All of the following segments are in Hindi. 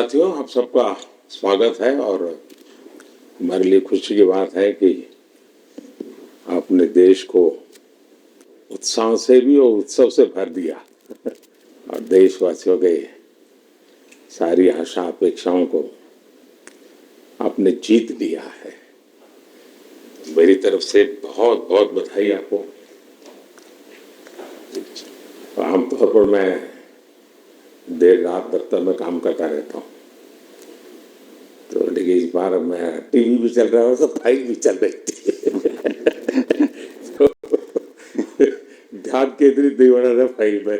साथियों, आप सबका स्वागत है और हमारे लिए खुशी की बात है कि आपने देश को उत्साह से भी और उत्सव से भर दिया और देशवासियों के सारी आशा अपेक्षाओं को आपने जीत लिया है। मेरी तरफ से बहुत बहुत बधाई आपको। आमतौर पर मैं देर रात दफ्तर में काम करता रहता हूँ, तो लेकिन इस बार मैं टीवी भी चल रहा है तो फाइल भी चल रही थी तो ध्यान केंद्रित नहीं होना था फाइल में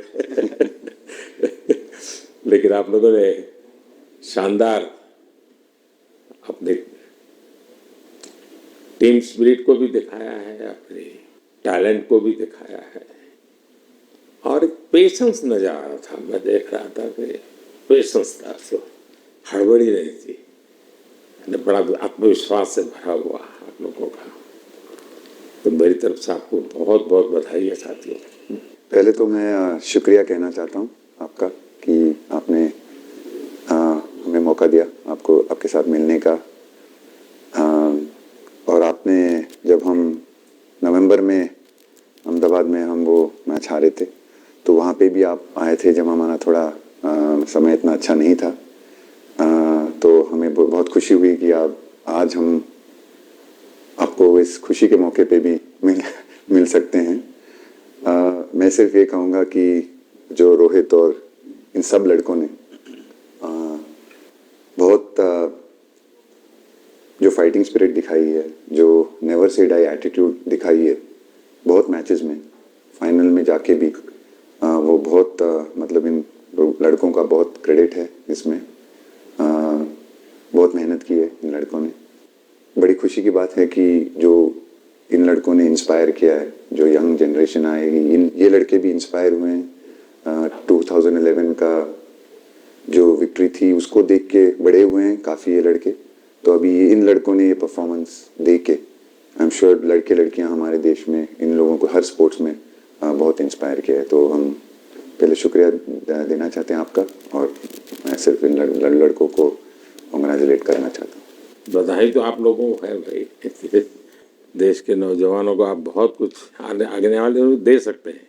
लेकिन आप लोगों ने शानदार अपने टीम स्पिरिट को भी दिखाया है, अपने टैलेंट को भी दिखाया है और एक पेशेंस नजर आ रहा था। मैं देख रहा था कि पेशेंस था, तो हड़बड़ी नहीं थी, बड़ा आत्मविश्वास से भरा हुआ आप लोगों का। तो मेरी तरफ से आपको बहुत बहुत बधाई है साथियों। पहले तो मैं शुक्रिया कहना चाहता हूँ आपका कि आपने हमें मौका दिया आपको आपके साथ मिलने का। और आपने जब हम नवंबर में अहमदाबाद में हम वो मैच हारे थे, तो वहाँ पे भी आप आए थे जब हमारा थोड़ा समय इतना अच्छा नहीं था। तो हमें बहुत खुशी हुई कि आज हम आपको इस खुशी के मौके पे भी मिल सकते हैं। मैं सिर्फ ये कहूँगा कि जो रोहित और इन सब लड़कों ने बहुत जो फाइटिंग स्पिरिट दिखाई है, जो नेवर से डाई एटीट्यूड दिखाई है, बहुत मैचेस में फाइनल में जाके भी वो बहुत मतलब इन लड़कों का बहुत क्रेडिट है इसमें। बहुत मेहनत की है इन लड़कों ने। बड़ी खुशी की बात है कि जो इन लड़कों ने इंस्पायर किया है, जो यंग जनरेशन आएगी, ये लड़के भी इंस्पायर हुए हैं। 2011 का जो विक्ट्री थी उसको देख के बड़े हुए हैं काफ़ी ये लड़के। तो अभी इन लड़कों ने ये परफॉर्मेंस दे के आई एम श्योर लड़के लड़कियां हमारे देश में इन लोगों को हर स्पोर्ट्स में बहुत इंस्पायर किया है। तो हम पहले शुक्रिया देना चाहते हैं आपका, और मैं सिर्फ इन लड़कों को कांग्रेचुलेट करना चाहता हूँ। बधाई तो आप लोगों को है भाई। देश के नौजवानों को आप बहुत कुछ आगे वाले दे सकते हैं।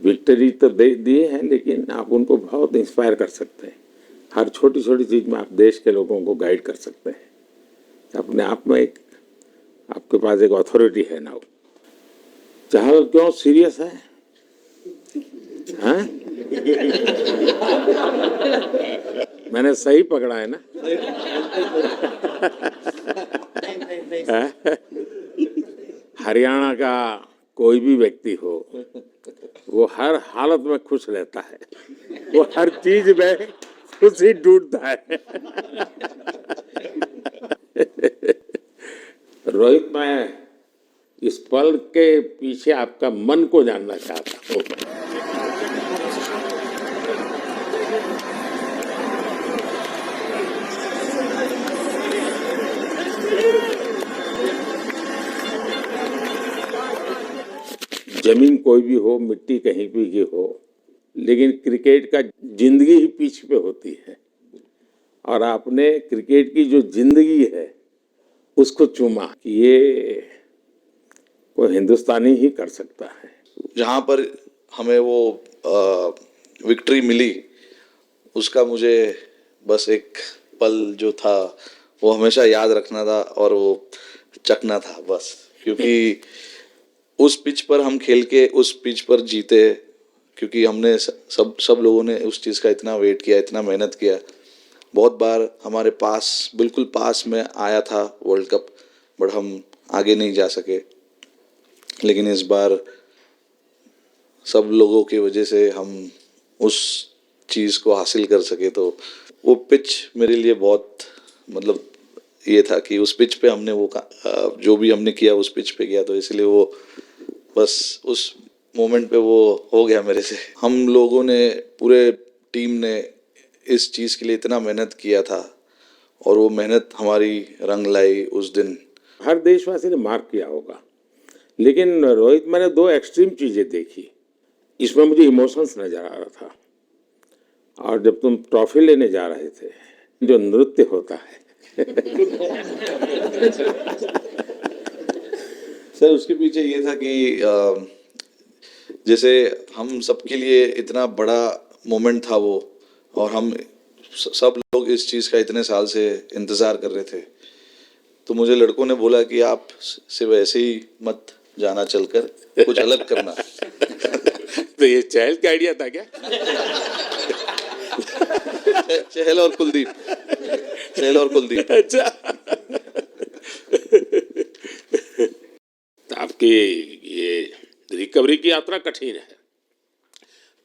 विक्ट्री तो दे दिए हैं, लेकिन आप उनको बहुत इंस्पायर कर सकते हैं। हर छोटी छोटी चीज़ में आप देश के लोगों को गाइड कर सकते हैं। अपने आप में एक आपके पास एक अथॉरिटी है ना। चाहे क्यों सीरियस है, हाँ? मैंने सही पकड़ा है ना? हरियाणा का कोई भी व्यक्ति हो, वो हर हालत में खुश रहता है, वो हर चीज में खुशी ढूंढता है। रोहित, मैं इस पल के पीछे आपका मन को जानना चाहता हूँ। जमीन कोई भी हो, मिट्टी कहीं भी की हो, लेकिन क्रिकेट का जिंदगी ही पिच पे होती है और आपने क्रिकेट की जो जिंदगी है उसको चुमा कि ये कोई हिंदुस्तानी ही कर सकता है। जहाँ पर हमें वो विक्ट्री मिली, उसका मुझे बस एक पल जो था वो हमेशा याद रखना था और वो चखना था बस। क्योंकि उस पिच पर हम खेल के उस पिच पर जीते, क्योंकि हमने सब लोगों ने उस चीज़ का इतना वेट किया, इतना मेहनत किया। बहुत बार हमारे पास, बिल्कुल पास में आया था वर्ल्ड कप, बट हम आगे नहीं जा सके। लेकिन इस बार सब लोगों की वजह से हम उस चीज़ को हासिल कर सके। तो वो पिच मेरे लिए बहुत मतलब ये था कि उस पिच पे हमने वो जो भी हमने किया उस पिच पे किया, तो इसलिए वो बस उस मोमेंट पे वो हो गया मेरे से। हम लोगों ने, पूरे टीम ने इस चीज़ के लिए इतना मेहनत किया था और वो मेहनत हमारी रंग लाई उस दिन। हर देशवासी ने मार्क किया होगा, लेकिन रोहित, मैंने दो एक्सट्रीम चीज़ें देखी। इसमें मुझे इमोशंस नजर आ रहा था। और जब तुम ट्रॉफी लेने जा रहे थे जो नृत्य होता है। सर उसके पीछे ये था कि जैसे हम सबके लिए इतना बड़ा मोमेंट था वो, और हम सब लोग इस चीज़ का इतने साल से इंतज़ार कर रहे थे, तो मुझे लड़कों ने बोला कि आप सिर्फ ऐसे ही मत जाना, चलकर कुछ अलग करना। तो ये चहल का आइडिया था क्या? चहल और कुलदीप, चहल और कुलदीप। अच्छा। तो आपकी ये रिकवरी की यात्रा कठिन है।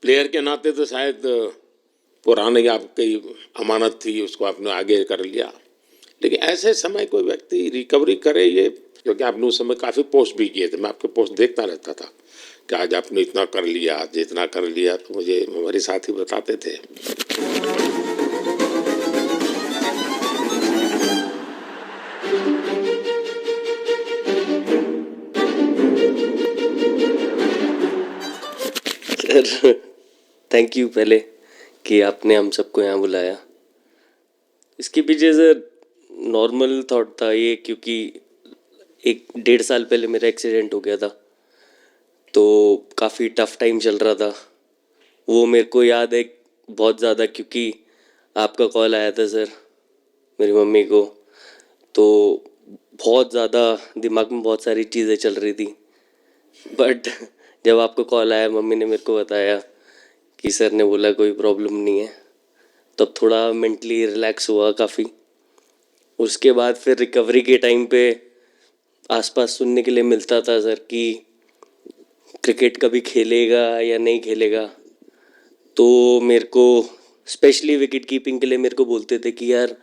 प्लेयर के नाते तो शायद पुरानी आपकी अमानत थी, उसको आपने आगे कर लिया, लेकिन ऐसे समय कोई व्यक्ति रिकवरी करे, ये क्योंकि आपने उस समय काफ़ी पोस्ट भी किए थे, मैं आपके पोस्ट देखता रहता था कि आज आपने इतना कर लिया, आज इतना कर लिया, तो मुझे हमारे साथी बताते थे। सर थैंक यू पहले कि आपने हम सबको यहाँ बुलाया। इसके पीछे सर नॉर्मल थॉट था ये, क्योंकि 1-1.5 साल पहले मेरा एक्सीडेंट हो गया था, तो काफ़ी टफ टाइम चल रहा था। वो मेरे को याद है बहुत ज़्यादा, क्योंकि आपका कॉल आया था सर मेरी मम्मी को, तो बहुत ज़्यादा दिमाग में बहुत सारी चीज़ें चल रही थी। बट जब आपका कॉल आया, मम्मी ने मेरे को बताया कि सर ने बोला कोई प्रॉब्लम नहीं है, तब थोड़ा मेंटली रिलैक्स हुआ काफ़ी। उसके बाद फिर रिकवरी के टाइम पे आसपास सुनने के लिए मिलता था सर कि क्रिकेट कभी खेलेगा या नहीं खेलेगा, तो मेरे को स्पेशली विकेट कीपिंग के लिए मेरे को बोलते थे कि यार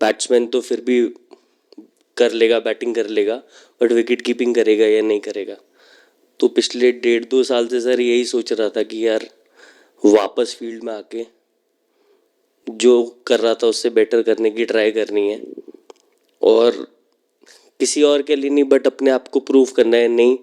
बैट्समैन तो फिर भी कर लेगा, बैटिंग कर लेगा, बट विकेट कीपिंग करेगा या नहीं करेगा। तो पिछले 1.5-2 साल से सर यही सोच रहा था कि यार वापस फील्ड में आके जो कर रहा था उससे बेटर करने की ट्राई करनी है, और किसी और के लिए नहीं बट अपने आप को प्रूव करना है, नहीं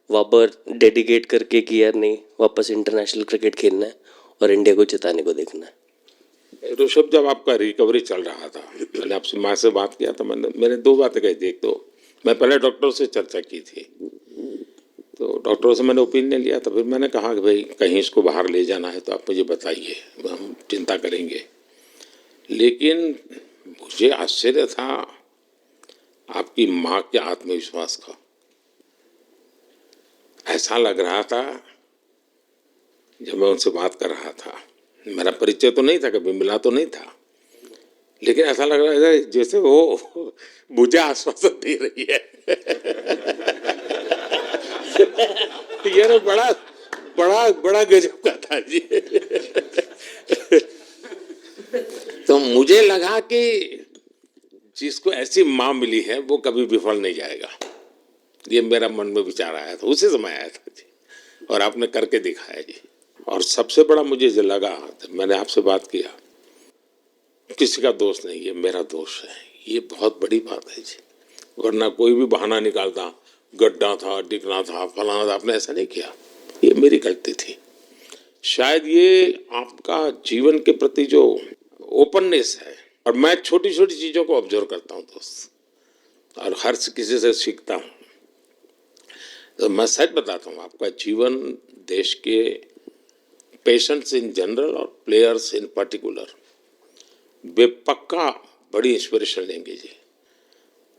वापस डेडिकेट करके कि यार नहीं, वापस इंटरनेशनल क्रिकेट खेलना है और इंडिया को जिताने को देखना है। ऋषभ, जब आपका रिकवरी चल रहा था, मैंने आपसे माँ से बात किया था, मैंने 2 बातें कही थी। एक तो मैं पहले डॉक्टर से चर्चा की थी, तो डॉक्टरों से मैंने ओपिनियन लिया था, फिर मैंने कहा कि भाई कहीं इसको बाहर ले जाना है तो आप मुझे बताइए, हम चिंता करेंगे। लेकिन मुझे आश्चर्य था आपकी माँ के आत्मविश्वास का। ऐसा लग रहा था जब मैं उनसे बात कर रहा था, मेरा परिचय तो नहीं था, कभी मिला तो नहीं था, लेकिन ऐसा लग रहा है जैसे वो मुझे आश्वासन दे रही है। ये ना बड़ा बड़ा बड़ा गजब का था जी। तो मुझे लगा कि जिसको ऐसी माँ मिली है वो कभी विफल नहीं जाएगा, ये मेरा मन में विचार आया था, उसी समय आया था जी, और आपने करके दिखाया जी। और सबसे बड़ा मुझे जो लगा, मैंने आपसे बात किया, किसी का दोष नहीं, ये मेरा दोष है, ये बहुत बड़ी बात है जी। वरना कोई भी बहाना निकालता, गड्ढा था, डिगना था, फलाना था, आपने ऐसा नहीं किया, ये मेरी गलती थी। शायद ये आपका जीवन के प्रति जो ओपननेस है, और मैं छोटी छोटी चीज़ों को ऑब्जर्व करता हूँ दोस्त, और हर किसी से सीखता हूँ। तो मैं सच बताता हूँ, आपका जीवन देश के पेशेंट्स इन जनरल और प्लेयर्स इन पर्टिकुलर वे पक्का बड़ी इंस्पिरेशन लेंगे जी।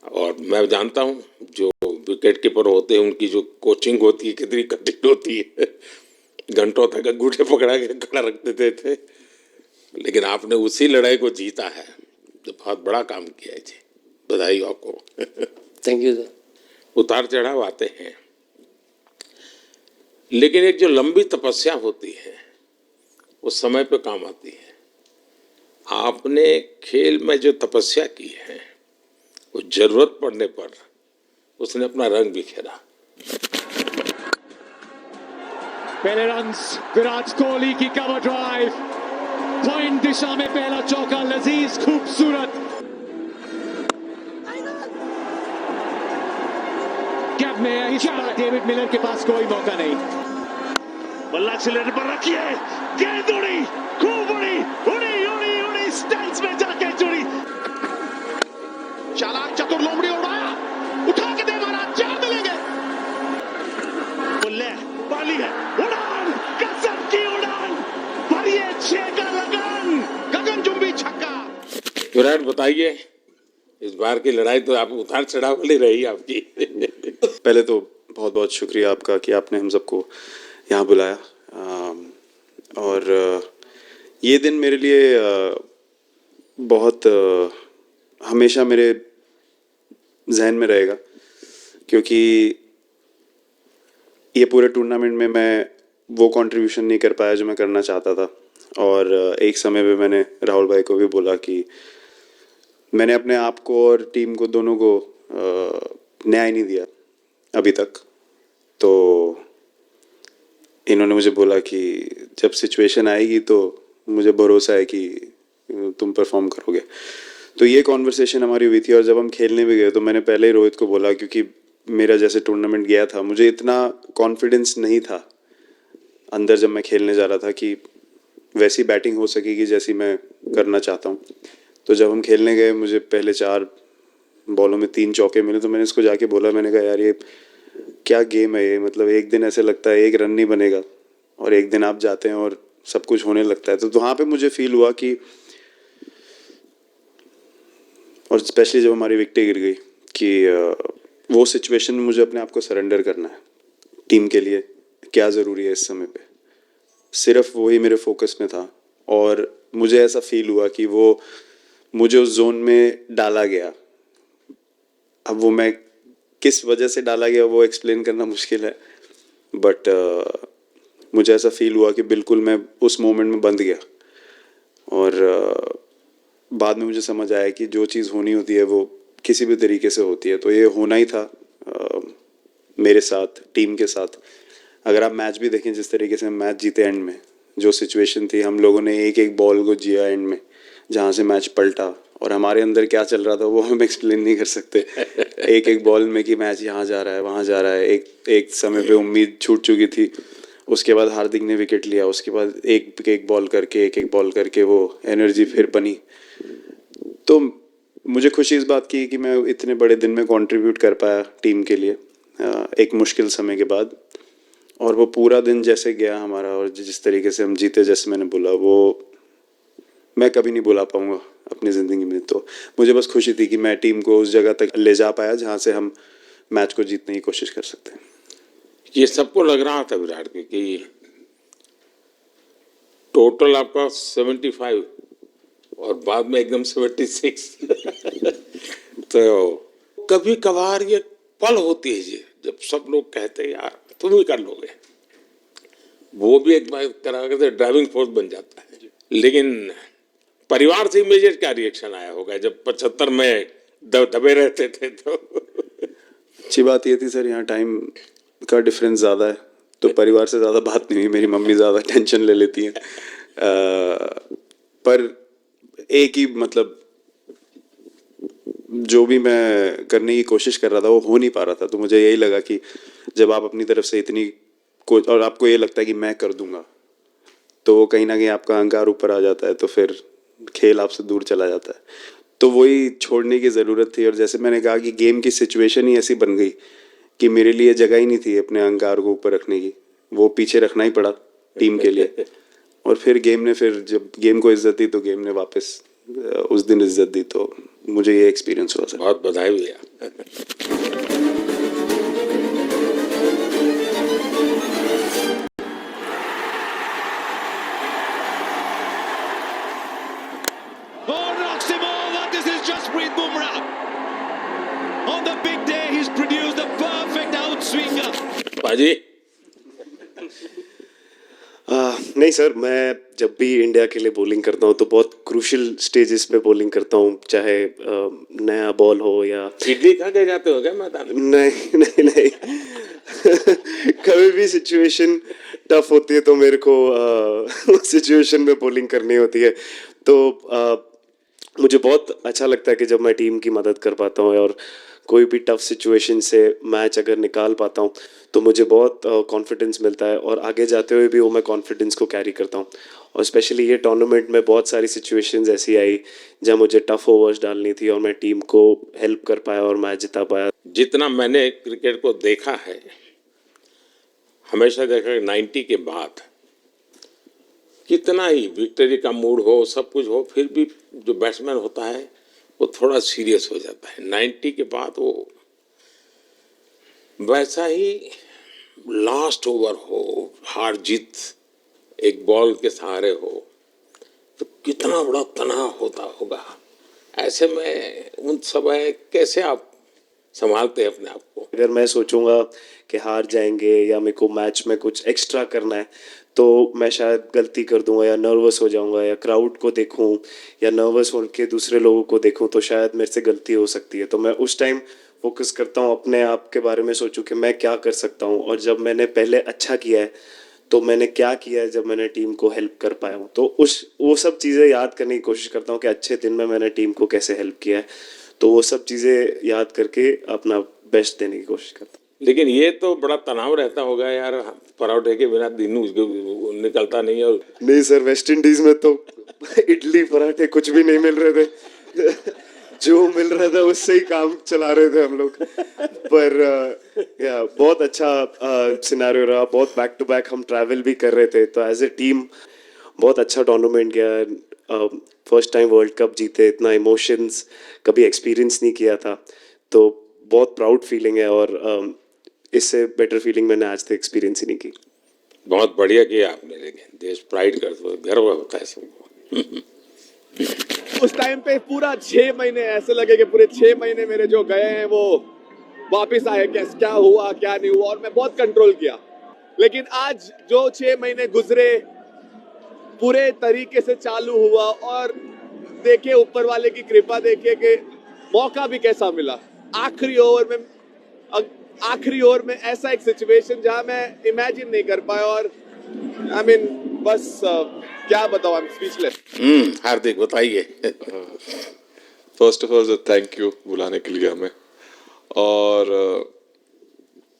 और मैं जानता हूँ जो विकेट कीपर होते हैं उनकी जो कोचिंग होती है कितनी कठिन होती है, घंटों तक अंगूठे पकड़ा के खड़ा रख देते थे, लेकिन आपने उसी लड़ाई को जीता है, तो बहुत बड़ा काम किया है जी, बधाई हो आपको। Thank you sir. उतार चढ़ाव आते हैं, लेकिन एक जो लंबी तपस्या होती है वो समय पे काम आती है। आपने खेल में जो तपस्या की है वो जरूरत पड़ने पर उसने अपना रंग बिखेरा। पहले रन्स विराट कोहली की कवर ड्राइव, पॉइंट दिशा में पहला चौका, लजीज खूबसूरत। कैप में इस बार डेविड मिलर के पास कोई मौका नहीं। बल्ला सिलेंडर पर रखिए, गेंद उड़ी, खूब उड़ी, उड़ी उड़ी उड़ी, स्टैंड्स में जाके जुड़ी, चालाक चतुर लोमड़ी उड़ाया, उठा के दे मारा, 4 मिलेंगे। बुल्ले पाली है, उड़ान, गजब की उड़ान, भरिए 6 का लगन, गगनचुंबी छक्का। विराट बताइए, इस बार की लड़ाई तो आप उतार चढ़ाव वाली रही आपकी। पहले तो बहुत बहुत शुक्रिया आपका कि आपने हम सबको यहाँ बुलाया। और ये दिन मेरे लिए बहुत हमेशा मेरे जहन में रहेगा, क्योंकि ये पूरे टूर्नामेंट में मैं वो कंट्रीब्यूशन नहीं कर पाया जो मैं करना चाहता था। और एक समय पे मैंने राहुल भाई को भी बोला कि मैंने अपने आप को और टीम को दोनों को न्याय नहीं दिया अभी तक। तो इन्होंने मुझे बोला कि जब सिचुएशन आएगी तो मुझे भरोसा है कि तुम परफॉर्म करोगे। तो ये कॉन्वर्सेशन हमारी हुई थी। और जब हम खेलने भी गए तो मैंने पहले ही रोहित को बोला, क्योंकि मेरा जैसे टूर्नामेंट गया था मुझे इतना कॉन्फिडेंस नहीं था अंदर जब मैं खेलने जा रहा था कि वैसी बैटिंग हो सकेगी जैसी मैं करना चाहता हूँ। तो जब हम खेलने गए मुझे पहले 4 बॉलों में 3 चौके मिले। तो मैंने इसको जाके बोला, मैंने कहा यार ये क्या गेम है ये, मतलब एक दिन ऐसे लगता है 1 रन नहीं बनेगा और एक दिन आप जाते हैं और सब कुछ होने लगता है। तो वहाँ पे मुझे फील हुआ कि, और स्पेशली जब हमारी विकेट गिर गई, कि वो सिचुएशन में मुझे अपने आप को सरेंडर करना है। टीम के लिए क्या ज़रूरी है इस समय पे, सिर्फ वही मेरे फोकस में था। और मुझे ऐसा फील हुआ कि वो मुझे उस जोन में डाला गया। अब वो मैं किस वजह से डाला गया वो एक्सप्लेन करना मुश्किल है, बट मुझे ऐसा फील हुआ कि बिल्कुल मैं उस मोमेंट में बंध गया। और बाद में मुझे समझ आया कि जो चीज़ होनी होती है वो किसी भी तरीके से होती है। तो ये होना ही था मेरे साथ, टीम के साथ। अगर आप मैच भी देखें जिस तरीके से हम मैच जीते एंड में, जो सिचुएशन थी, हम लोगों ने एक एक बॉल को जिया एंड में, जहाँ से मैच पलटा। और हमारे अंदर क्या चल रहा था वो हम एक्सप्लेन नहीं कर सकते। एक एक बॉल में कि मैच यहाँ जा रहा है वहाँ जा रहा है। एक समय पे उम्मीद छूट चुकी थी, उसके बाद हार्दिक ने विकेट लिया, उसके बाद एक एक बॉल करके वो एनर्जी फिर बनी। तो मुझे खुशी इस बात की कि मैं इतने बड़े दिन में कंट्रीब्यूट कर पाया टीम के लिए एक मुश्किल समय के बाद। और वो पूरा दिन जैसे गया हमारा और जिस तरीके से हम जीते, जैसे मैंने बोला, वो मैं कभी नहीं भुला पाऊंगा अपनी ज़िंदगी में। तो मुझे बस खुशी थी कि मैं टीम को उस जगह तक ले जा पाया जहाँ से हम मैच को जीतने की कोशिश कर सकते हैं। ये सबको लग रहा था विराट के कि टोटल आपका 75 और बाद में एकदम 76। तो कभी कभार ये पल होती है जी, जब सब लोग कहते हैं यार तुम ही कर लोगे, वो भी एक बार करके ड्राइविंग फोर्स बन जाता है। लेकिन परिवार से इमीडिएट क्या रिएक्शन आया होगा जब 75 में दबे रहते थे? तो अच्छी बात ये थी सर, यहाँ टाइम का डिफरेंस ज़्यादा है, तो परिवार से ज़्यादा बात नहीं हुई। मेरी मम्मी ज़्यादा टेंशन ले लेती हैं। पर एक ही मतलब जो भी मैं करने की कोशिश कर रहा था वो हो नहीं पा रहा था। तो मुझे यही लगा कि जब आप अपनी तरफ से इतनी और आपको ये लगता है कि मैं कर दूंगा, तो वो कहीं ना कहीं आपका अहंकार ऊपर आ जाता है, तो फिर खेल आपसे दूर चला जाता है। तो वही छोड़ने की ज़रूरत थी। और जैसे मैंने कहा कि गेम की सिचुएशन ही ऐसी बन गई कि मेरे लिए जगह ही नहीं थी अपने अहंकार को ऊपर रखने की, वो पीछे रखना ही पड़ा टीम के लिए। और फिर गेम ने, फिर जब गेम को इज्जत दी तो गेम ने वापस उस दिन इज्जत दी। तो मुझे ये एक्सपीरियंस हुआ सर। बहुत बधाई भैया। Oh, knocks him over. This is Jasprit Bumrah. On the big day, he's produced a perfect outswinger. बाजी नहीं सर, मैं जब भी इंडिया के लिए बॉलिंग करता हूँ तो बहुत क्रूशियल स्टेजेस पे बॉलिंग करता हूँ, चाहे नया बॉल हो या इडली खा के जाते हो क्या मैदान में? नहीं कभी भी सिचुएशन टफ होती है तो मेरे को सिचुएशन में बॉलिंग करनी होती है। तो मुझे बहुत अच्छा लगता है कि जब मैं टीम की मदद कर पाता हूँ और कोई भी टफ सिचुएशन से मैच अगर निकाल पाता हूँ तो मुझे बहुत कॉन्फिडेंस मिलता है और आगे जाते हुए भी वो मैं कॉन्फिडेंस को कैरी करता हूँ। और स्पेशली ये टूर्नामेंट में बहुत सारी सिचुएशंस ऐसी आई जहाँ मुझे टफ ओवर्स डालनी थी और मैं टीम को हेल्प कर पाया और मैच जिता पाया। जितना मैंने क्रिकेट को देखा है, हमेशा देखा कि 90 के बाद कितना ही विक्ट्री का मूड हो, सब कुछ हो, फिर भी जो बैट्समैन होता है वो थोड़ा सीरियस हो जाता है। 90 के बाद वो वैसा ही लास्ट ओवर हो, हार जीत एक बॉल के सहारे हो, तो कितना बड़ा तनाव होता होगा। ऐसे में उन समय कैसे आप संभालते हैं अपने आप को? अगर मैं सोचूंगा कि हार जाएंगे या मेरे को मैच में कुछ एक्स्ट्रा करना है तो मैं शायद गलती कर दूंगा या नर्वस हो जाऊंगा या क्राउड को देखूं या नर्वस होकर दूसरे लोगों को देखूं तो शायद मेरे से गलती हो सकती है। तो मैं उस टाइम फोकस करता हूं, अपने आप के बारे में सोचूं कि मैं क्या कर सकता हूं और जब मैंने पहले अच्छा किया है तो मैंने क्या किया है जब मैंने टीम को हेल्प कर पाया हूँ। तो वो सब चीज़ें याद करने की कोशिश करता हूँ कि अच्छे दिन में मैंने टीम को कैसे हेल्प किया है, तो वो सब चीज़ें याद करके अपना बेस्ट देने की कोशिश करता हूँ। लेकिन ये तो बड़ा तनाव रहता होगा यार, पराठे के बिना दिन निकलता नहीं। और नहीं सर, वेस्ट इंडीज में तो इडली पराठे कुछ भी नहीं मिल रहे थे जो मिल रहा था उससे ही काम चला रहे थे हम लोग। पर या बहुत अच्छा सिनेरियो रहा, बहुत बैक टू बैक हम ट्रैवल भी कर रहे थे, तो एज ए टीम बहुत अच्छा टूर्नामेंट गया। फर्स्ट टाइम वर्ल्ड कप जीते, इतना इमोशंस कभी एक्सपीरियंस नहीं किया था, तो बहुत प्राउड फीलिंग है और इससे बेटर फीलिंग मैंने आज तक एक्सपीरियंस ही नहीं की। बहुत बढ़िया किया आपने, लेकिन देश प्राइड करते, गर्व होता है सबको। उस टाइम पे पूरा 6 महीने ऐसे लगे कि पूरे 6 महीने मेरे जो गए हैं वो वापस आए, क्या हुआ क्या नहीं हुआ, और मैं बहुत कंट्रोल किया। लेकिन आज जो 6 महीने गुजरे पूरे तरीके से चालू हुआ, और देखिए ऊपर वाले की कृपा देखिए कि मौका भी कैसा मिला। आखिरी ओवर में ऐसा एक सिचुएशन जहां मैं इमेजिन नहीं कर पाया, और आई मीन बस क्या बताऊं, आई एम स्पीचलेस। हार्दिक बताइए। First of all thank you बुलाने के लिए हमें। और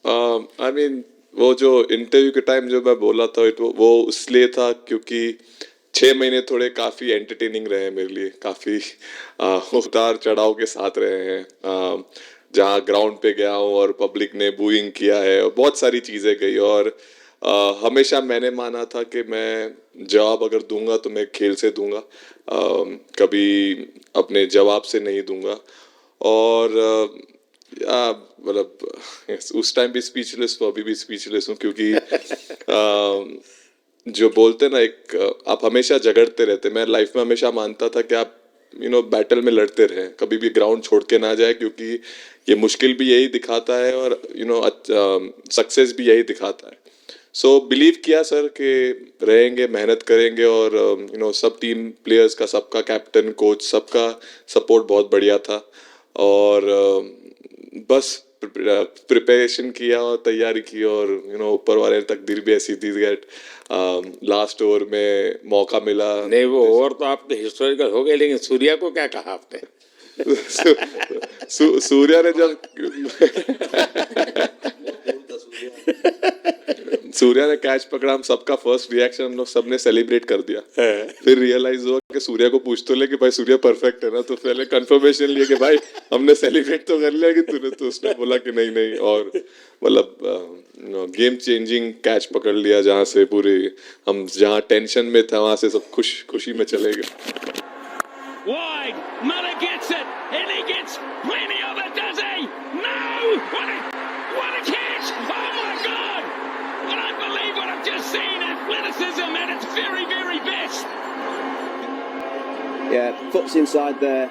आई मीन वो जो इंटरव्यू के टाइम जो मैं बोला था वो इसलिए था क्योंकि 6 महीने थोड़े काफ़ी एंटरटेनिंग रहे हैं मेरे लिए, काफ़ी उतार चढ़ाव के साथ रहे हैं। जहाँ ग्राउंड पे गया हूँ और पब्लिक ने बूइंग किया है और बहुत सारी चीज़ें गई, और हमेशा मैंने माना था कि मैं जवाब अगर दूंगा तो मैं खेल से दूंगा, कभी अपने जवाब से नहीं दूंगा। और मतलब उस टाइम भी स्पीचलेस हूँ, अभी भी स्पीचलेस हूँ, क्योंकि जो बोलते ना आप हमेशा झगड़ते रहते। मैं लाइफ में हमेशा मानता था कि आप बैटल में लड़ते रहें, कभी भी ग्राउंड छोड़ के ना जाए, क्योंकि ये मुश्किल भी यही दिखाता है और सक्सेस भी यही दिखाता है। सो बिलीव किया सर कि रहेंगे, मेहनत करेंगे, और सब टीम प्लेयर्स का, सबका कैप्टन कोच सबका सपोर्ट बहुत बढ़िया था, और बस प्रिपरेशन किया और तैयारी की, और ऊपर वाले तकदीर भी ऐसी थी गेट लास्ट ओवर में मौका मिला। नहीं, वो ओवर तो आपके हिस्टोरिकल हो गए, लेकिन सूर्या को क्या कहा आपने? सूर्या ने जब सूर्या ने कैच पकड़ा, हम सबका फर्स्ट रिएक्शन हम लोग सबने सेलिब्रेट कर दिया। फिर रियलाइज हुआ कि सूर्या को पूछ तो ले कि भाई सूर्या परफेक्ट है ना, तो पहले कंफर्मेशन लिए कि भाई हमने सेलिब्रेट तो कर लिया कि तूने, तो उसने बोला कि नहीं, और मतलब गेम चेंजिंग कैच पकड़ लिया, जहाँ से पूरी हम जहाँ टेंशन में था वहां से सब खुशी में चले गए। Wide, Muller gets it, and he gets plenty of it, does he? No! What a catch! Oh my God! I don't believe what I've just seen. Athleticism at its very, very best. Yeah, foot's inside there.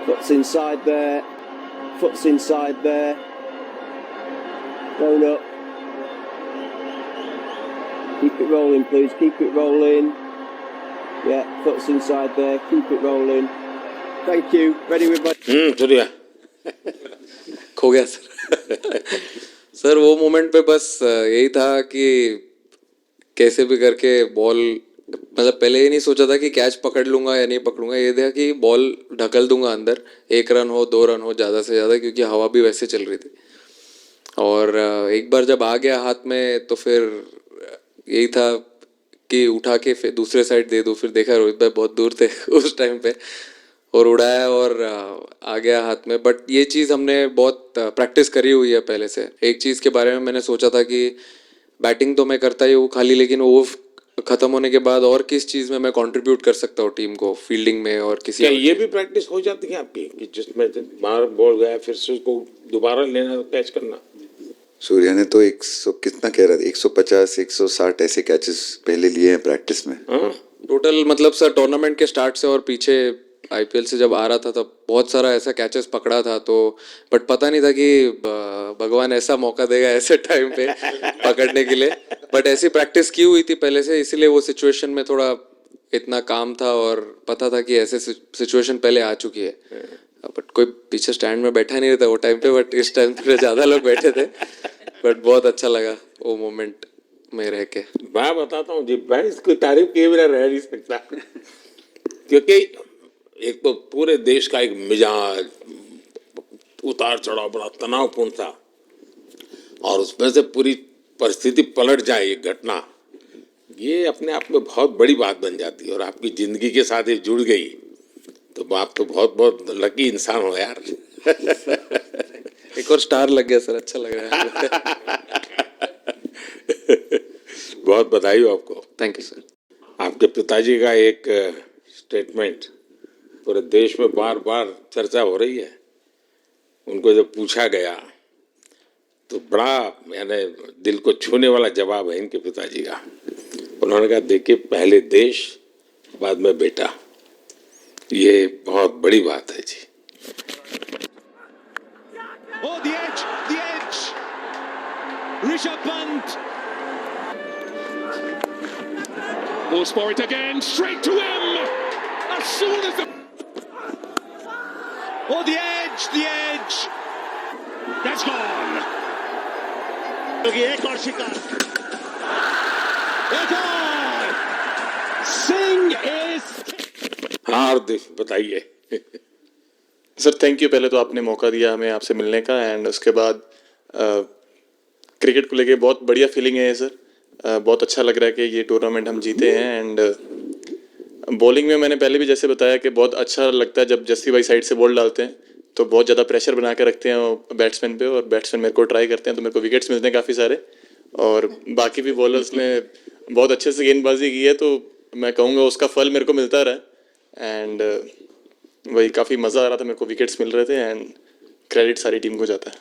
Foot's inside there. Foot's inside there. Going up. Keep it rolling, please. Keep it rolling. Yeah, foot's inside there. Keep it rolling. Thank you. Ready with my... Surya खो गया सर। सर वो मोमेंट पे बस यही था कि कैसे भी करके बॉल, मतलब पहले ये नहीं सोचा था कि कैच पकड़ लूंगा या नहीं पकड़ूंगा, ये था कि बॉल ढकल दूंगा अंदर, 1 रन हो 2 रन हो ज़्यादा से ज़्यादा, क्योंकि हवा भी वैसे चल रही थी। और एक बार जब आ गया हाथ में तो फिर यही था कि उठा के फिर दूसरे साइड दे दूँ, फिर देखा रोहित भाई बहुत दूर थे उस टाइम पे, और उड़ाया और आ गया हाथ में. बट ये चीज़ हमने बहुत प्रैक्टिस करी हुई है पहले से. एक चीज़ के बारे में मैंने सोचा था कि बैटिंग तो मैं करता ही हूँ खाली, लेकिन वो खत्म होने के बाद और किस चीज़ में मैं कंट्रीब्यूट कर सकता हूँ टीम को, फील्डिंग में और किसी क्या और ये चीज़ भी प्रैक्टिस हो जाती है आपकी कि जिसमें बाहर बॉल गया फिर से उसको दोबारा लेना, कैच करना? सूर्या ने तो 100 कितना कह रहा था, 150 160 ऐसे कैचेस पहले लिए हैं प्रैक्टिस में. हाँ, टोटल मतलब सर टूर्नामेंट के स्टार्ट से और पीछे आईपीएल से जब आ रहा था तब बहुत सारा ऐसा कैचेस पकड़ा था. तो बट पता नहीं था कि भगवान ऐसा मौका देगा ऐसे टाइम पे पकड़ने के लिए. बट ऐसी प्रैक्टिस की हुई थी पहले से, इसीलिए वो सिचुएशन में थोड़ा इतना काम था और पता था कि ऐसे सिचुएशन पहले आ चुकी है. बट कोई पीछे स्टैंड में बैठा नहीं रहता वो टाइम पे, बट इस टाइम पे ज़्यादा लोग बैठे थे. बट बहुत अच्छा लगा वो मोमेंट में रह के. मैं बताता हूँ जी, मैं इसकी तारीफ किए बिना रह नहीं सकता क्योंकि एक तो पूरे देश का एक मिजाज उतार चढ़ाव बड़ा तनावपूर्ण था, और उसमें से पूरी परिस्थिति पलट जाए ये घटना, ये अपने आप में बहुत बड़ी बात बन जाती है और आपकी जिंदगी के साथ ये जुड़ गई तो आप तो बहुत बहुत लकी इंसान हो यार. एक और स्टार लग गया सर, अच्छा लग रहा है. बहुत बधाई हो आपको. Thank you sir. आपके पिताजी का एक स्टेटमेंट पूरे देश में बार बार चर्चा हो रही है. उनको जब पूछा गया तो बड़ा यानी दिल को छूने वाला जवाब है इनके पिताजी का. उन्होंने कहा देखिए पहले देश बाद में बेटा, ये बहुत बड़ी बात है जी. Oh, the edge, Rishabh Pant. Ball for it again, straight to him. As soon as the... Oh, the edge. That's gone. एक और शिकार. एक और. Singh is... हाँ बताइए. Sir thank you. पहले तो आपने मौका दिया हमें आपसे मिलने का, एंड उसके बाद क्रिकेट को लेके बहुत बढ़िया फीलिंग है सर. बहुत अच्छा लग रहा है कि ये टूर्नामेंट हम जीते हैं. एंड बॉलिंग में मैंने पहले भी जैसे बताया कि बहुत अच्छा लगता है जब जस्सी भाई साइड से बॉल डालते हैं तो बहुत ज़्यादा प्रेशर बना के रखते हैं बैट्समैन पे, और बैट्समैन मेरे को ट्राई करते हैं तो मेरे को विकेट्स मिलते हैं काफ़ी सारे, और बाकी भी बॉलर्स ने बहुत अच्छे से गेंदबाजी की है, तो मैं कहूँगा उसका फल मेरे को मिलता रहा. एंड वही काफ़ी मज़ा आ रहा था, मेरे को विकेट्स मिल रहे थे, एंड क्रेडिट सारी टीम को जाता है.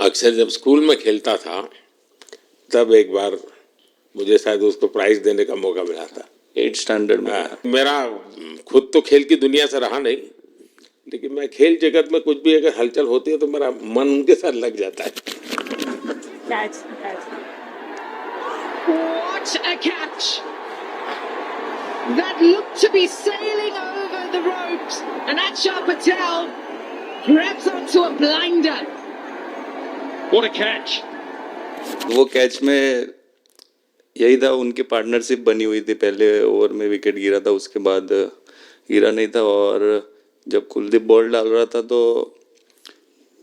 अक्सर जब स्कूल में खेलता था तब एक बार मुझे शायद उसको प्राइज देने का मौका मिला था 8th स्टैंडर्ड में. मेरा खुद तो खेल की दुनिया से रहा नहीं, लेकिन मैं खेल जगत में कुछ भी अगर हलचल होती है तो मेरा मन उनके साथ लग जाता है. What a catch! That looked to be sailing over the ropes, and Akshar Patel grabs onto a blinder. What a catch. वो कैच में यही था, उनकी पार्टनरशिप बनी हुई थी. पहले ओवर में विकेट गिरा था, उसके बाद गिरा नहीं था, और जब कुलदीप बॉल डाल रहा था तो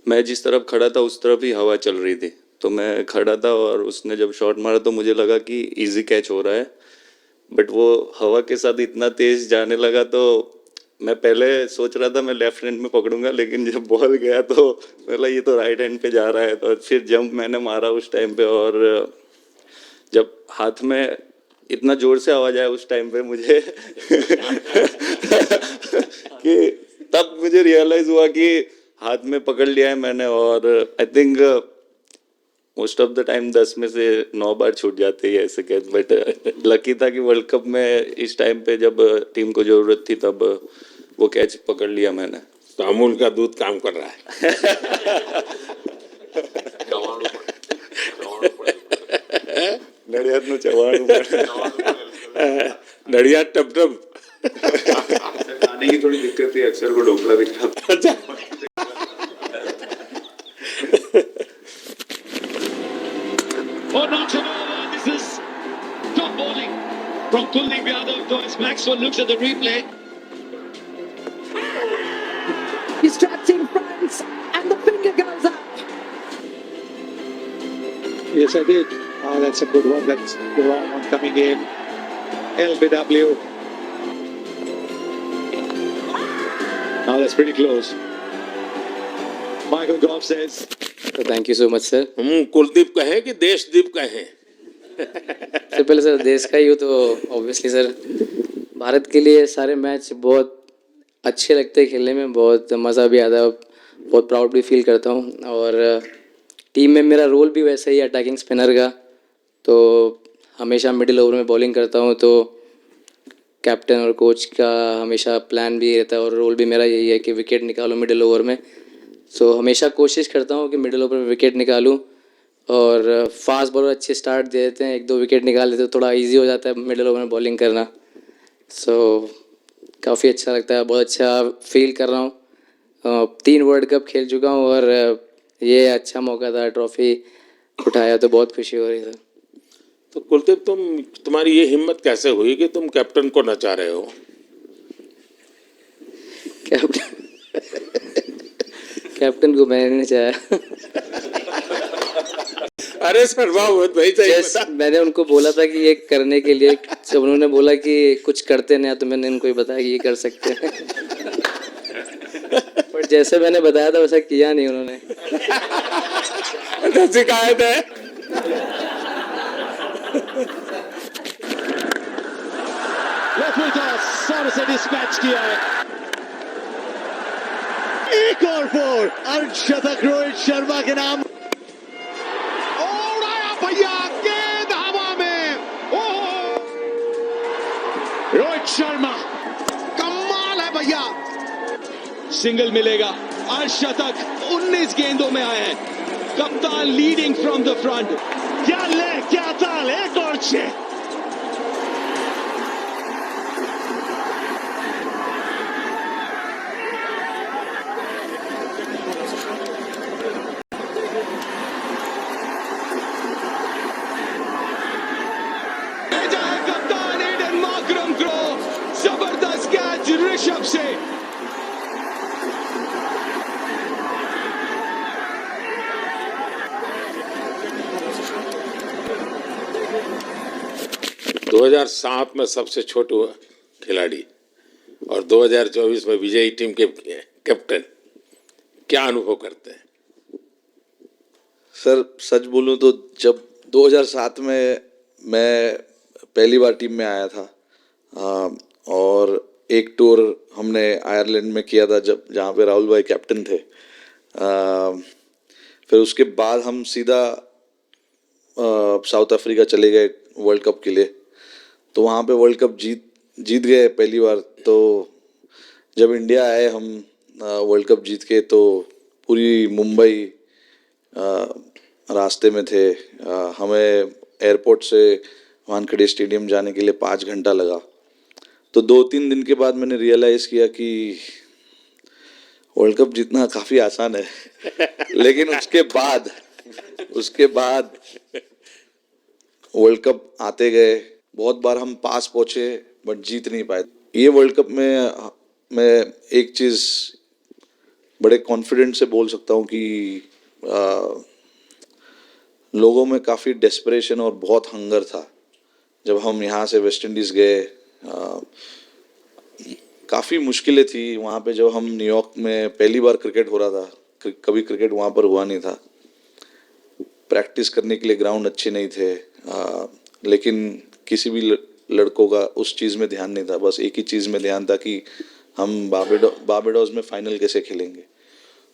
मैं जिस तरफ खड़ा था उस तरफ ही हवा चल रही थी, तो मैं खड़ा था और उसने जब शॉट मारा तो मुझे लगा कि इजी कैच हो रहा है, बट वो हवा के साथ इतना तेज जाने लगा तो मैं पहले सोच रहा था मैं लेफ्ट हैंड में पकड़ूंगा, लेकिन जब बॉल गया तो बोला ये तो राइट हैंड पे जा रहा है, तो फिर जंप मैंने मारा उस टाइम पे, और जब हाथ में इतना जोर से आवाज आया उस टाइम पे मुझे कि तब मुझे रियलाइज हुआ कि हाथ में पकड़ लिया है मैंने, और I think most of the time 10 में से 9 बार छूट जाते हैं ऐसे कैच, बट लकी था कि वर्ल्ड कप में इस टाइम पे जब टीम को जरूरत थी तब वो कैच पकड़ लिया मैंने. तो अमूल का दूध काम कर रहा है. नड़ियाद नु चवाणु नड़ियाद टप टप. खाने की थोड़ी दिक्कत थी, अक्सर को ढोकला भी खाता. Oh, not at all. This is top bowling from Kuldeep Yadav. Thomas Maxwell looks at the replay. He's trapped in front, and the finger goes up. Yes, I did. Oh, that's a good one. That's the wrong one coming in. LBW. Now that's pretty close. Michael Goff says. तो thank you so much sir. हम कुलदीप कहें कि देशदीप कहें? सबसे पहले सर देश का ही हो तो ऑब्वियसली सर भारत के लिए सारे मैच बहुत अच्छे लगते हैं खेलने में, बहुत मज़ा भी आता है, बहुत प्राउड भी फील करता हूँ। और टीम में मेरा रोल भी वैसा ही है अटैकिंग स्पिनर का, तो हमेशा मिडिल ओवर में बॉलिंग करता हूँ। तो कैप्टन और कोच का हमेशा प्लान भी रहता है और रोल भी मेरा यही है कि विकेट निकालो मिडिल ओवर में। सो हमेशा कोशिश करता हूँ कि मिडिल ओवर में विकेट निकालूँ और फास्ट बॉलर अच्छे स्टार्ट दे देते हैं, 1-2 विकेट निकाल देते तो थोड़ा इजी हो जाता है मिडिल ओवर में बॉलिंग करना। सो काफ़ी अच्छा लगता है, बहुत अच्छा फील कर रहा हूँ। 3 वर्ल्ड कप खेल चुका हूँ और ये अच्छा मौका था, ट्रॉफी उठाया तो बहुत खुशी हो रही है। तो कुलदीप तुम्हारी ये हिम्मत कैसे हुई कि तुम कैप्टन को नचा रहे हो? कैप्टन को मैंने नहीं चाहा। अरे शर्मा मत भाई, मैंने उनको बोला था कि ये करने के लिए, जब उन्होंने बोला कि कुछ करते नहीं तो मैंने उनको ही बताया कि ये कर सकते हैं। पर जैसे मैंने बताया था वैसा किया नहीं उन्होंने। शिकायत है। से डिस्पैच किया है। एक और 4 अर्धशतक रोहित शर्मा के नाम। उड़ाया भैया, गेंद हवा में। ओह, रोहित शर्मा कमाल है भैया। सिंगल मिलेगा, अर्धशतक 19 गेंदों में आया है। कप्तान लीडिंग फ्रॉम द फ्रंट। क्या ले क्या ताल, एक और 6। जबरदस्त कैच ऋषभ से। दो 2007 में सबसे छोटे खिलाड़ी और 2024 में विजयी टीम के कैप्टन, क्या अनुभव करते हैं? सर सच बोलूं तो जब 2007 में मैं पहली बार टीम में आया था और एक टूर हमने आयरलैंड में किया था जब जहाँ पे राहुल भाई कैप्टन थे। फिर उसके बाद हम सीधा साउथ अफ्रीका चले गए वर्ल्ड कप के लिए। तो वहाँ पे वर्ल्ड कप जीत गए पहली बार। तो जब इंडिया आए हम वर्ल्ड कप जीत के, तो पूरी मुंबई रास्ते में थे। हमें एयरपोर्ट से वानखेड़े स्टेडियम जाने के लिए 5 घंटा लगा। तो 2-3 दिन के बाद मैंने रियलाइज़ किया कि वर्ल्ड कप जीतना काफ़ी आसान है। लेकिन उसके बाद वर्ल्ड कप आते गए, बहुत बार हम पास पहुँचे बट जीत नहीं पाए। ये वर्ल्ड कप में मैं एक चीज़ बड़े कॉन्फिडेंट से बोल सकता हूँ कि लोगों में काफ़ी डेस्परेशन और बहुत हंगर था। जब हम यहाँ से वेस्ट इंडीज़ गए, काफ़ी मुश्किलें थी वहाँ पे। जब हम न्यूयॉर्क में पहली बार क्रिकेट हो रहा था, कभी क्रिकेट वहाँ पर हुआ नहीं था। प्रैक्टिस करने के लिए ग्राउंड अच्छे नहीं थे, लेकिन किसी भी लड़कों का उस चीज़ में ध्यान नहीं था। बस एक ही चीज़ में ध्यान था कि हम बारबाडोस में फाइनल कैसे खेलेंगे।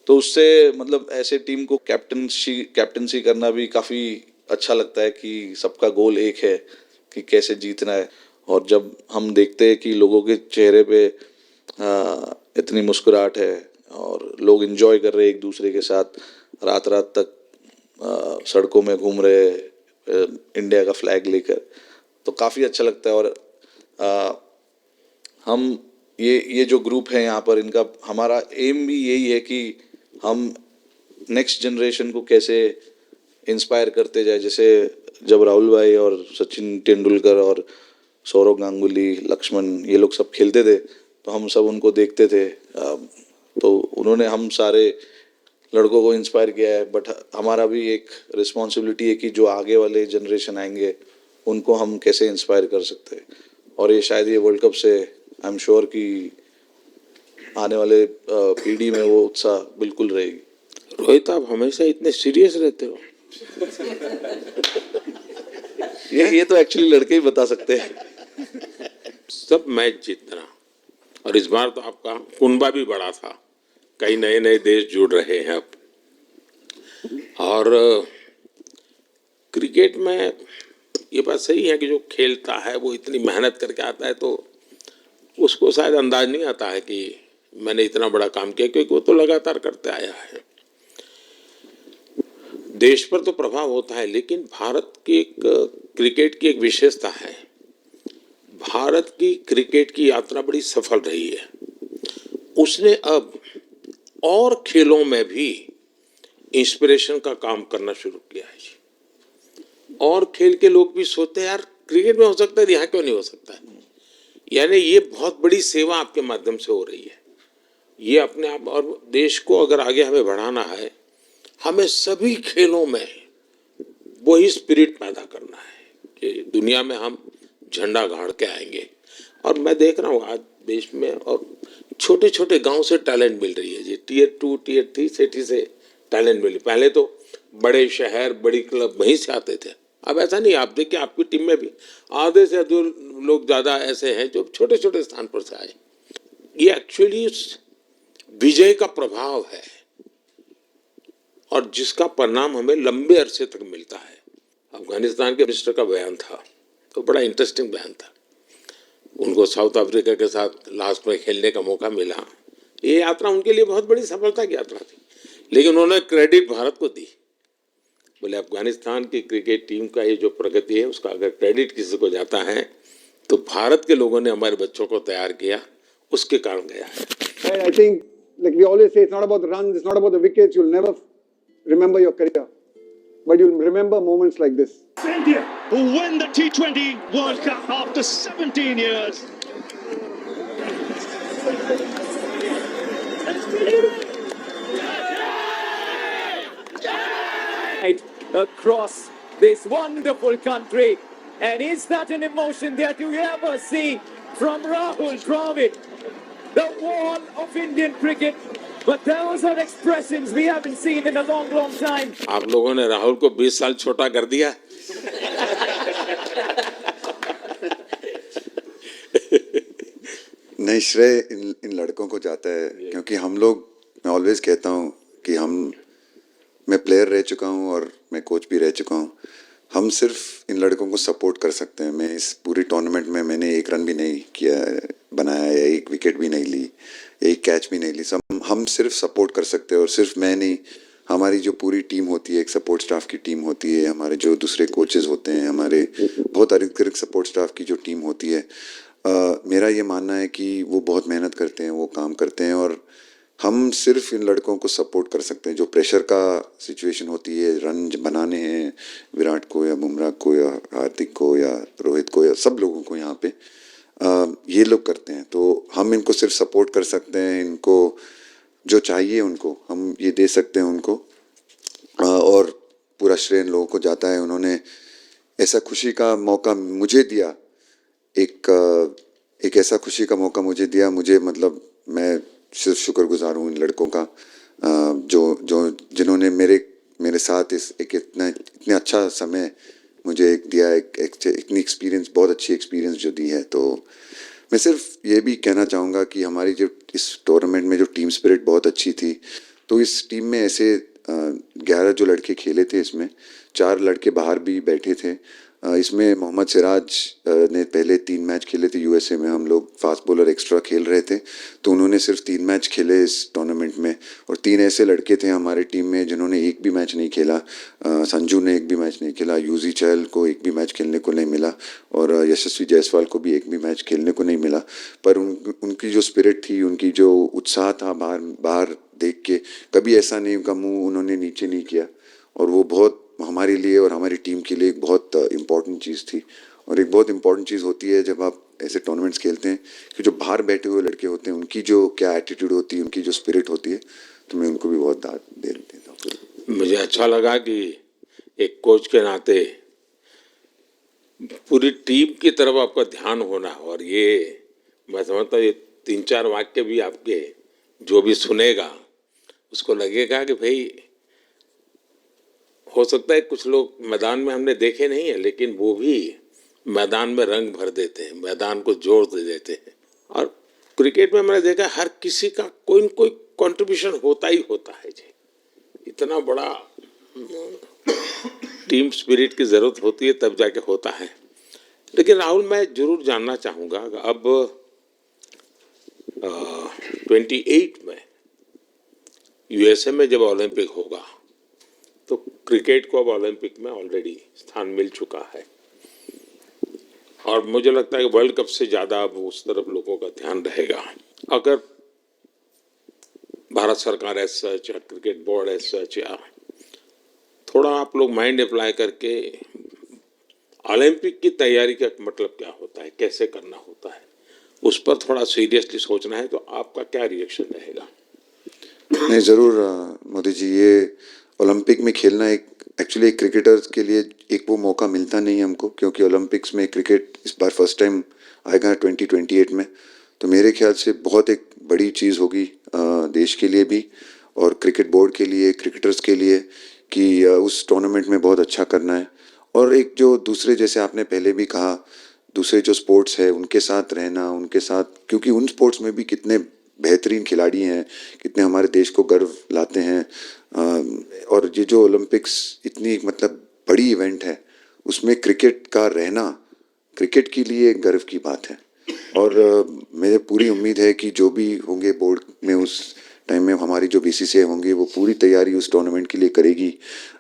तो उससे मतलब ऐसे टीम को कैप्टनसी करना भी काफ़ी अच्छा लगता है कि सबका गोल एक है कि कैसे जीतना है। और जब हम देखते हैं कि लोगों के चेहरे पे इतनी मुस्कुराहट है और लोग एंजॉय कर रहे हैं एक दूसरे के साथ, रात रात तक सड़कों में घूम रहे इंडिया का फ्लैग लेकर, तो काफ़ी अच्छा लगता है। और हम ये जो ग्रुप है यहाँ पर, इनका हमारा एम भी यही है कि हम नेक्स्ट जनरेशन को कैसे इंस्पायर करते जाए। जैसे जब राहुल भाई और सचिन तेंदुलकर और सौरव गांगुली, लक्ष्मण, ये लोग सब खेलते थे तो हम सब उनको देखते थे। तो उन्होंने हम सारे लड़कों को इंस्पायर किया है, बट हमारा भी एक रिस्पॉन्सिबिलिटी है कि जो आगे वाले जनरेशन आएंगे उनको हम कैसे इंस्पायर कर सकते हैं। और ये शायद ये वर्ल्ड कप से आई एम श्योर कि आने वाले पीढ़ी में वो उत्साह बिल्कुल रहेगी। रोहित, आप हमेशा इतने सीरियस रहते हो। ये तो एक्चुअली लड़के ही बता सकते हैं। सब मैच जीतना, और इस बार तो आपका कुनबा भी बड़ा था, कई नए नए देश जुड़ रहे हैं अब। और क्रिकेट में ये बात सही है कि जो खेलता है वो इतनी मेहनत करके आता है, तो उसको शायद अंदाज नहीं आता है कि मैंने इतना बड़ा काम किया, क्योंकि वो तो लगातार करते आया है। देश पर तो प्रभाव होता है, लेकिन भारत की एक क्रिकेट की एक विशेषता है, भारत की क्रिकेट की यात्रा बड़ी सफल रही है। उसने अब और खेलों में भी इंस्पिरेशन का काम करना शुरू किया है। और खेल के लोग भी सोचते हैं यार क्रिकेट में हो सकता है, यहाँ क्यों नहीं हो सकता है। यानी ये बहुत बड़ी सेवा आपके माध्यम से हो रही है। ये अपने आप, और देश को अगर आगे हमें बढ़ाना है, हमें सभी खेलों में वही स्पिरिट पैदा करना है कि दुनिया में हम झंडा गाड़ के आएंगे। और मैं देख रहा हूँ आज देश में और छोटे छोटे गांव से टैलेंट मिल रही है जी। टियर 2 टियर 3 सिटी से टैलेंट मिली। पहले तो बड़े शहर बड़ी क्लब वहीं से आते थे, अब ऐसा नहीं। आप देखिए आपकी टीम में भी आधे से अधिक लोग ज़्यादा ऐसे हैं जो छोटे छोटे स्थान पर से आए। ये एक्चुअली विजय का प्रभाव है, और जिसका परिणाम हमें लंबे अरसे तक मिलता है। अफगानिस्तान के मिनिस्टर का बयान था, तो बड़ा इंटरेस्टिंग बयान था। उनको साउथ अफ्रीका के साथ लास्ट में खेलने का मौका मिला। ये यात्रा उनके लिए बहुत बड़ी सफलता की यात्रा थी, लेकिन उन्होंने क्रेडिट भारत को दी। बोले अफगानिस्तान की क्रिकेट टीम का ये जो प्रगति है, उसका अगर क्रेडिट किसी को जाता है तो भारत के लोगों ने हमारे बच्चों को तैयार किया, उसके कारण गया है। I think, like we always say, it's not about the runs, it's not about the wickets. You'll never remember your career, but you'll remember moments like this. India who win the T20 World Cup after 17 years. Across this wonderful country, and is that an emotion that you ever see from Rahul Dravid, the wall of Indian cricket? But those are expressions we haven't seen in a long, long time. आप लोगों ने राहुल को 20 साल छोटा कर दिया। नहीं, श्रेय इन लड़कों को जाता है, क्योंकि हम लोग, मैं ऑलवेज कहता हूँ कि मैं प्लेयर रह चुका हूँ और मैं कोच भी रह चुका हूँ। हम सिर्फ इन लड़कों को सपोर्ट कर सकते हैं। मैं इस पूरी टूर्नामेंट में मैंने एक रन भी नहीं किया बनाया, या एक विकेट भी नहीं ली, एक कैच भी नहीं ली। हम सिर्फ सपोर्ट कर सकते हैं। और सिर्फ मैं नहीं, हमारी जो पूरी टीम होती है, एक सपोर्ट स्टाफ की टीम होती है, हमारे जो दूसरे कोचेस होते हैं, हमारे बहुत अधिक सपोर्ट स्टाफ की जो टीम होती है, मेरा ये मानना है कि वो बहुत मेहनत करते हैं, वो काम करते हैं, और हम सिर्फ इन लड़कों को सपोर्ट कर सकते हैं। जो प्रेशर का सिचुएशन होती है, रन बनाने हैं विराट को या बुमराह को या हार्दिक को या रोहित को या सब लोगों को, यहाँ पे ये लोग करते हैं। तो हम इनको सिर्फ सपोर्ट कर सकते हैं। इनको जो चाहिए उनको हम ये दे सकते हैं उनको, और पूरा श्रेय इन लोगों को जाता है। उन्होंने ऐसा खुशी का मौका मुझे दिया, एक ऐसा खुशी का मौका मुझे दिया। मुझे मतलब मैं सिर्फ शुक्रगुजार हूँ इन लड़कों का, जिन्होंने मेरे साथ इतने अच्छा समय मुझे दिया, इतनी एक्सपीरियंस, बहुत अच्छी एक्सपीरियंस जो दी है। तो मैं सिर्फ ये भी कहना चाहूँगा कि हमारी जो इस टूर्नामेंट में जो टीम स्पिरिट बहुत अच्छी थी। तो इस टीम में ऐसे 11 जो लड़के खेले थे, इसमें 4 लड़के बाहर भी बैठे थे। इसमें मोहम्मद सिराज ने पहले 3 मैच खेले थे यूएसए में। हम लोग फास्ट बॉलर एक्स्ट्रा खेल रहे थे, तो उन्होंने सिर्फ 3 मैच खेले इस टूर्नामेंट में। और 3 ऐसे लड़के थे हमारे टीम में जिन्होंने एक भी मैच नहीं खेला। संजू ने एक भी मैच नहीं खेला, यूजी चहल को एक भी मैच खेलने को नहीं मिला, और यशस्वी जायसवाल को भी एक भी मैच खेलने को नहीं मिला। पर उनकी जो स्पिरिट थी, उनकी जो उत्साह था, बाहर देख के कभी ऐसा नहीं, उनका मुँह उन्होंने नीचे नहीं किया। और वो बहुत हमारे लिए और हमारी टीम के लिए एक बहुत इम्पॉर्टेंट चीज़ थी। और एक बहुत इम्पॉर्टेंट चीज़ होती है जब आप ऐसे टूर्नामेंट्स खेलते हैं कि जो बाहर बैठे हुए लड़के होते हैं उनकी जो क्या एटीट्यूड होती है, उनकी जो स्पिरिट होती है, तो मैं उनको भी बहुत दाद दे देता हूँ। मुझे अच्छा लगा कि एक कोच के नाते पूरी टीम की तरफ आपका ध्यान होना, और ये मैं समझता हूँ ये 3-4 वाक्य भी आपके जो भी सुनेगा उसको लगेगा कि भाई हो सकता है कुछ लोग मैदान में हमने देखे नहीं है, लेकिन वो भी मैदान में रंग भर देते हैं, मैदान को जोड़ दे देते हैं। और क्रिकेट में मैंने देखा हर किसी का कोई न कोई कंट्रीब्यूशन होता ही होता है जी। इतना बड़ा टीम स्पिरिट की जरूरत होती है तब जाके होता है। लेकिन राहुल, मैं जरूर जानना चाहूँगा, अब 28 में यूएसए में जब ओलंपिक होगा तो क्रिकेट को अब ओलंपिक में ऑलरेडी स्थान मिल चुका है, और मुझे लगता है कि वर्ल्ड कप से ज़्यादा अब उस तरफ लोगों का ध्यान रहेगा। अगर भारत सरकार एज सच या क्रिकेट बोर्ड एज सच या थोड़ा आप लोग माइंड अप्लाई करके ओलंपिक की तैयारी का मतलब क्या होता है, कैसे करना होता है, उस पर थोड़ा सीरियसली सोचना है, तो आपका क्या रिएक्शन रहेगा? नहीं, ज़रूर मोदी जी, ये ओलंपिक में खेलना एक एक्चुअली एक क्रिकेटर्स के लिए एक वो मौका मिलता नहीं है हमको, क्योंकि ओलंपिक्स में क्रिकेट इस बार फर्स्ट टाइम आएगा 2028 में। तो मेरे ख्याल से बहुत एक बड़ी चीज़ होगी देश के लिए भी और क्रिकेट बोर्ड के लिए, क्रिकेटर्स के लिए, कि उस टूर्नामेंट में बहुत अच्छा करना है। और एक जो दूसरे, जैसे आपने पहले भी कहा, दूसरे जो स्पोर्ट्स है उनके साथ रहना, उनके साथ, क्योंकि उन स्पोर्ट्स में भी कितने बेहतरीन खिलाड़ी हैं, कितने हमारे देश को गर्व लाते हैं। और ये जो ओलंपिक्स इतनी मतलब बड़ी इवेंट है, उसमें क्रिकेट का रहना क्रिकेट के लिए गर्व की बात है। और मुझे पूरी उम्मीद है कि जो भी होंगे बोर्ड में उस टाइम में, हमारी जो बीसीसीआई होंगी वो पूरी तैयारी उस टूर्नामेंट के लिए करेगी।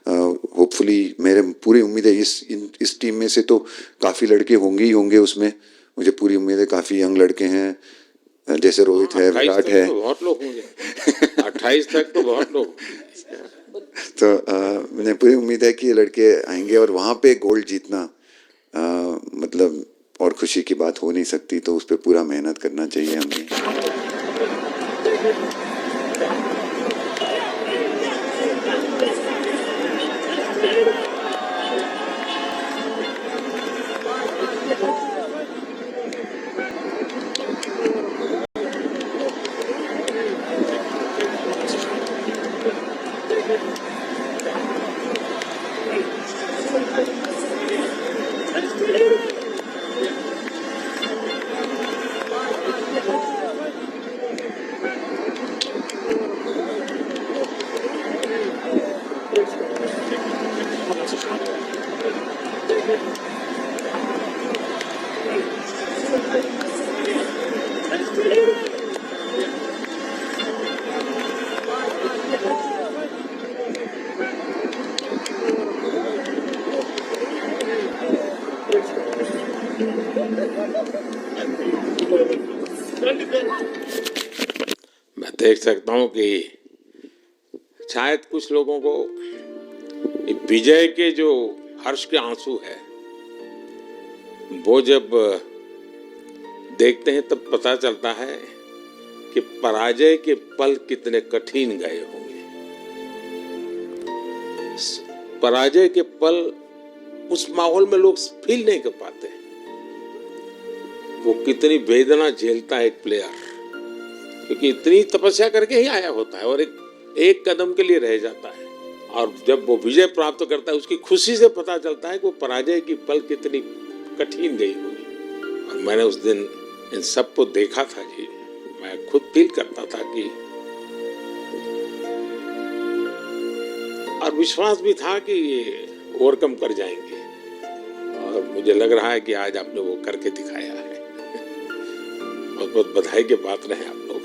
होपफुली मेरे पूरी उम्मीद है इस टीम में से तो काफ़ी लड़के होंगे ही होंगे उसमें, मुझे पूरी उम्मीद है। काफ़ी यंग लड़के हैं, जैसे रोहित है, विराट है, तो बहुत लोग होंगे 28 तक तो बहुत लोग। तो मुझे पूरी उम्मीद है कि ये लड़के आएंगे और वहाँ पे गोल्ड जीतना मतलब और खुशी की बात हो नहीं सकती। तो उस पर पूरा मेहनत करना चाहिए हमें। मैं देख सकता हूँ कि शायद कुछ लोगों को विजय के जो हर्ष के आंसू है वो जब देखते हैं तब पता चलता है कि पराजय के पल कितने कठिन गए होंगे। पराजय के पल उस माहौल में लोग फील नहीं कर पाते, वो कितनी वेदना झेलता है एक प्लेयर, क्योंकि इतनी तपस्या करके ही आया होता है और एक कदम के लिए रह जाता है। और जब वो विजय प्राप्त करता है उसकी खुशी से पता चलता है कि वो पराजय की पल कितनी कठिन गई होगी। और मैंने उस दिन इन सबको देखा था जी, मैं खुद फील करता था कि, और विश्वास भी था कि ये ओवरकम कर जाएंगे, और मुझे लग रहा है कि आज आपने वो करके दिखाया है। बहुत बहुत बधाई के पात्र हैं आप लोग।